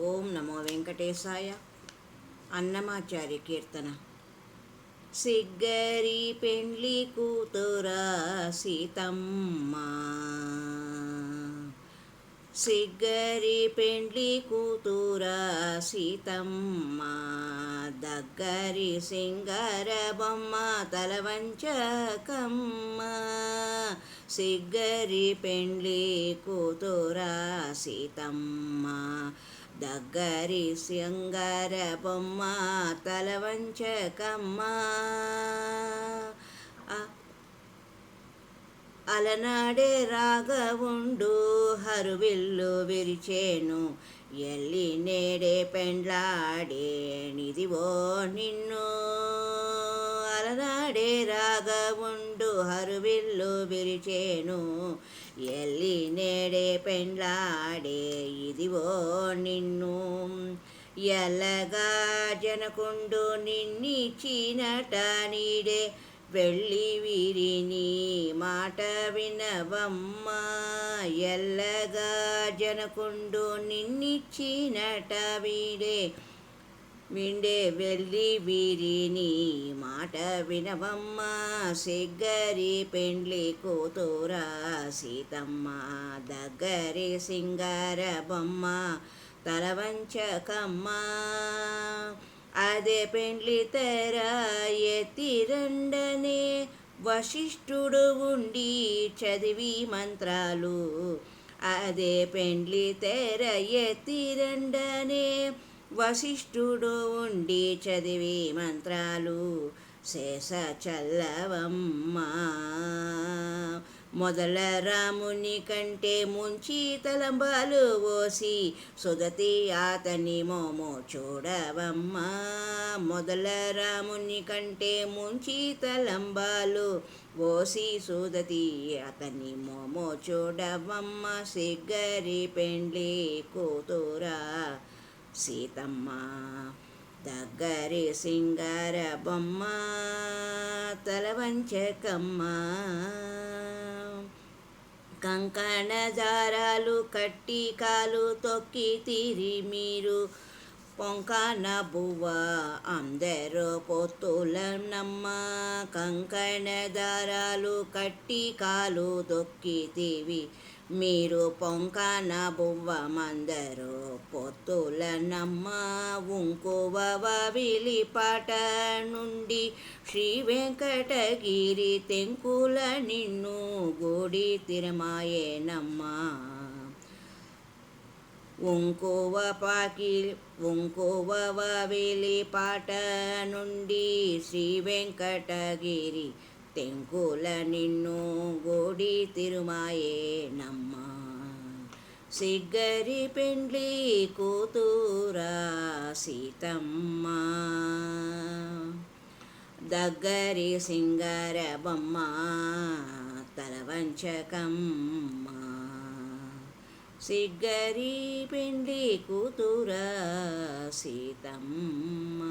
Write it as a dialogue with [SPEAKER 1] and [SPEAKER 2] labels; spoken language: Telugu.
[SPEAKER 1] ఓం నమో వెంకటేశాయ. అన్నమాచార్య కీర్తన. సిగ్గరి పెండ్లి కూతురా సీతమ్మ, సిగ్గరి పెండ్లి కూతురా సీతమ్మ, దగ్గరి సింగార బొమ్మ తలవంచకమ్మ. సిగ్గరి పెండ్లి కూతురా సీతమ్మ, దగ్గరి సింగార బొమ్మ తలవంచకమ్మ. అలనాడే రాగవుండు హరువిల్లు విరిచేను, ఎల్లి నేడే పెండ్లాడేనిదివో నిన్ను. అలనాడే రాగవుండు హరువిల్లు విరిచేను, ఎల్లి నేడే పెండ్లాడే ఇదివో నిన్ను. ఎల్లగా జనకుండు నిన్నిచ్చినట నీడే, వెళ్ళి వీరిని మాట వినవమ్మ. ఎల్లగా జనకుండు నిన్నిచ్చినట విండే, వెళ్ళి వీరిని మాట వినవమ్మ. సిగ్గరి పెండ్లి కూతురా సీతమ్మ, దగ్గరి సింగార బొమ్మ తలవంచకమ్మ. అదే పెండ్లి తెర ఎత్తిరండనే వశిష్ఠుడు ఉండి చదివి మంత్రాలు. అదే పెండ్లి తెర ఎత్తిరండనే వశిష్ఠుడు ఉండి చదివి మంత్రాలు. శేష చల్లవమ్మ, మొదల రాముని కంటే ముంచి తలంబాలు ఓసి, సుగతి అతని మోమో చూడవమ్మ. మొదల రాముని కంటే ముంచి తలంబాలు ఓసి, సుగతి అతని మోమో చూడవమ్మ. సిగ్గరి పెండ్లి కూతురా సీతమ్మ, దగ్గరి సింగార బొమ్మ తలవంచకమ్మ. కంకణ దారాలు కట్టి కాలు తొక్కి తీరి మీరు, పొంకన బువ్వ అందరూ పొత్తులనమ్మ. కంకణ దారాలు కట్టి కాలు తొక్కితివి మీరు, పొంకన బువ్వ మందరూ పొత్తులనమ్మ. ఉంకువ విలిపాట నుండి శ్రీ వెంకటగిరి తెంకుల నిన్ను గూడి తిరమాయేనమ్మ. ఉంకువ విలిపాట నుండి శ్రీ వెంకటగిరి తెంకుల నిన్ను గూడి తిరుమాయేనమ్మ. సిగ్గరి పెండ్లి కూతురా సీతమ్మ, దగ్గరి సింగార బొమ్మ తలవంచకమ్మ. సిగ్గరి పెండ్లి కూతురా సీతమ్మ.